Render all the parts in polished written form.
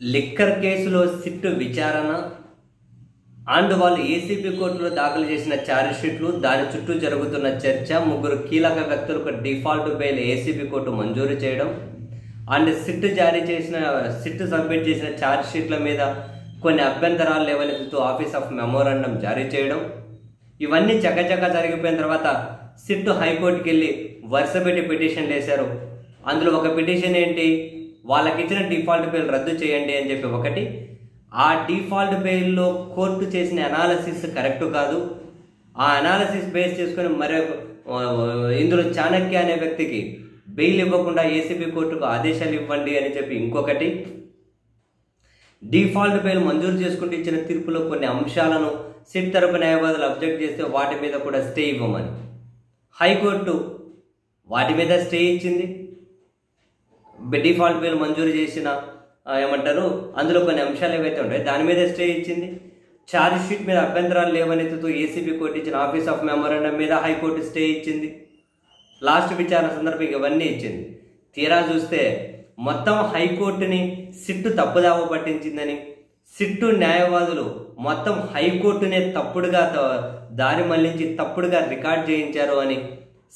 Liquor కేసులో sit విచారణ and వాళ్ళు ఏసీబీ కోర్టులో దాఖలు చేసిన ఛార్జ్షీట్లు, దాని చుట్టూ జరుగుతున్న చర్చ, ముగ్గురు కీలక వ్యక్తులకు డిఫాల్ట్ బెయిల్ ఏసీబీ కోర్టు మంజూరు చేయడం అండ్ సిట్టు సబ్మిట్ చేసిన ఛార్జ్షీట్ల మీద కొన్ని అభ్యంతరాలు లేవనెత్తుతూ ఆఫీస్ ఆఫ్ మెమోరాండం జారీ చేయడం, ఇవన్నీ చకచక జరిగిపోయిన తర్వాత సిట్టు హైకోర్టుకి వెళ్ళి వరుసపెట్టి పిటిషన్లు వేశారు. అందులో ఒక పిటిషన్ ఏంటి, వాళ్ళకి ఇచ్చిన డిఫాల్ట్ బెయిల్ రద్దు చేయండి అని చెప్పి ఒకటి, ఆ డిఫాల్ట్ బెయిల్లో కోర్టు చేసిన అనాలసిస్ కరెక్ట్ కాదు, ఆ అనాలసిస్ బేస్ చేసుకొని ఇందులో చాణక్య అనే వ్యక్తికి బెయిల్ ఇవ్వకుండా ఏసీబీ కోర్టుకు ఆదేశాలు ఇవ్వండి అని చెప్పి ఇంకొకటి, డిఫాల్ట్ బెయిల్ మంజూరు చేసుకుంటూ ఇచ్చిన తీర్పులో కొన్ని అంశాలను సిట్ తరపు న్యాయవాదులు అబ్జెక్ట్ చేస్తే వాటి మీద కూడా స్టే ఇవ్వమని హైకోర్టు వాటి మీద స్టే ఇచ్చింది. డిఫాల్ట్ బెయిల్ మంజూరు చేసిన అందులో కొన్ని అంశాలు ఏవైతే ఉంటాయో దాని మీద స్టే ఇచ్చింది. ఛార్జ్ షీట్ మీద అభ్యంతరాలు లేవనెత్తుతూ ఏసీబీ కోర్టు ఇచ్చిన ఆఫీస్ ఆఫ్ మెమోరాండం మీద హైకోర్టు స్టే ఇచ్చింది. లాస్ట్ విచారణ సందర్భంగా ఇవన్నీ ఇచ్చింది. తీరా చూస్తే మొత్తం హైకోర్టుని సిట్టు తప్పుదావ పట్టించిందని, సిట్టు న్యాయవాదులు మొత్తం హైకోర్టునే తప్పుడుగా దారి మళ్లించి తప్పుడుగా రికార్డ్ చేయించారు అని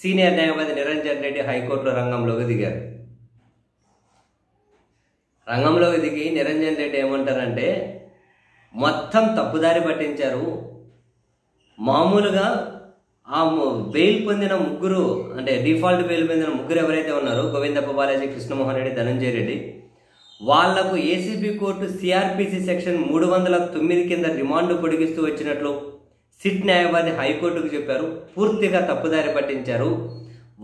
సీనియర్ న్యాయవాది నిరంజన్ రెడ్డి హైకోర్టులో రంగంలోకి దిగారు. రంగంలోకి దిగి నిరంజన్ రెడ్డి ఏమంటారంటే, మొత్తం తప్పుదారి పట్టించారు. మామూలుగా ఆ బెయిల్ పొందిన ముగ్గురు, అంటే డిఫాల్ట్ బెయిల్ పొందిన ముగ్గురు ఎవరైతే ఉన్నారో, గోవిందప్ప బాలాజీ, కృష్ణమోహన్ రెడ్డి, ధనంజయ రెడ్డి, వాళ్లకు ఏసీబీ కోర్టు సిఆర్పిసి సెక్షన్ 309 కింద రిమాండ్ పొడిగిస్తూ వచ్చినట్లు సిట్ న్యాయవాది హైకోర్టుకు చెప్పారు. పూర్తిగా తప్పుదారి పట్టించారు.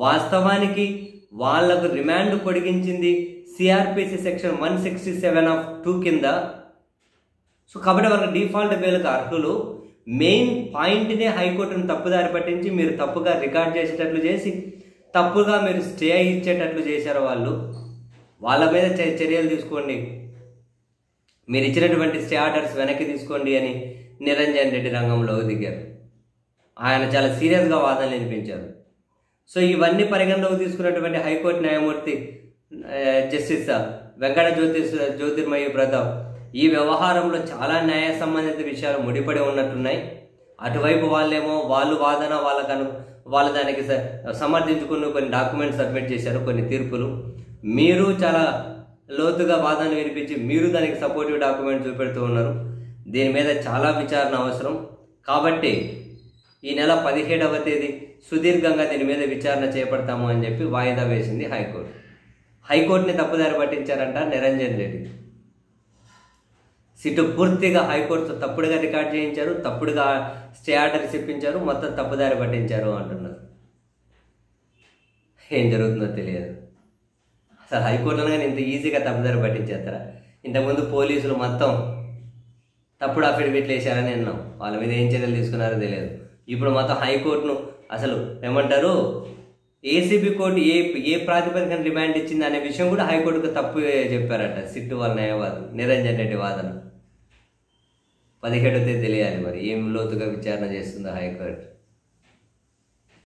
వాస్తవానికి వాళ్లకు రిమాండ్ పొడిగించింది సిఆర్పిసి సెక్షన్ 167(2) కింద. సో కాబట్టి వాళ్ళకి డిఫాల్ట్ బెయిల్కి అర్హులు. మెయిన్ పాయింట్నే హైకోర్టును తప్పుదారి పట్టించి మీరు తప్పుగా రికార్డ్ చేసేటట్లు చేసి తప్పుగా మీరు స్టే ఇచ్చేటట్లు చేశారు. వాళ్ళ మీద చర్యలు తీసుకోండి, మీరు ఇచ్చినటువంటి స్టే ఆర్డర్స్ వెనక్కి తీసుకోండి అని నిరంజన్ రెడ్డి రంగంలోకి దిగారు. ఆయన చాలా సీరియస్గా వాదనలు వినిపించారు. సో ఇవన్నీ పరిగణలోకి తీసుకున్నటువంటి హైకోర్టు న్యాయమూర్తి జస్టిస్ వెంకట జ్యోతిర్మయి ప్రతాప్ ఈ వ్యవహారంలో చాలా న్యాయ సంబంధిత విషయాలు ముడిపడి ఉన్నట్టున్నాయి. అటువైపు వాళ్ళేమో వాళ్ళు వాళ్ళు దానికి సమర్థించుకున్న కొన్ని డాక్యుమెంట్స్ సబ్మిట్ చేశారు, కొన్ని తీర్పులు. మీరు చాలా లోతుగా వాదన వినిపించి మీరు దానికి సపోర్టివ్ డాక్యుమెంట్ చూపెడుతూ ఉన్నారు. దీని మీద చాలా విచారణ అవసరం. కాబట్టి ఈ నెల 17వ తేదీ సుదీర్ఘంగా దీని మీద విచారణ చేపడతాము అని చెప్పి వాయిదా వేసింది హైకోర్టు. హైకోర్టుని తప్పుదారి పట్టించారంట నిరంజన్ రెడ్డి. సిట్టు పూర్తిగా హైకోర్టు తప్పుడుగా రికార్డ్ చేయించారు, తప్పుడుగా స్టే ఆర్డర్స్ ఇప్పించారు, మొత్తం తప్పుదారి పట్టించారు అంటున్నారు. ఏం జరుగుతుందో తెలియదు. అసలు హైకోర్టులో కానీ ఇంత ఈజీగా తప్పుదారి పట్టించేస్తారా? ఇంతకుముందు పోలీసులు మొత్తం తప్పుడు అఫిడవిట్లు వేశారని విన్నాం, వాళ్ళ మీద ఏం చర్యలు తీసుకున్నారో తెలియదు. ఇప్పుడు మొత్తం హైకోర్టును అసలు ఏసీబీ కోర్టు ఏ ప్రాతిపదికన రిమాండ్ ఇచ్చింది అనే విషయం కూడా హైకోర్టుకు తప్పు చెప్పారట సిట్టు వాళ్ళ న్యాయవాది నిరంజన్ రెడ్డి వాదన. 17వ తేదీ తెలియాలి మరి ఏం లోతుగా విచారణ చేస్తుందో హైకోర్టు.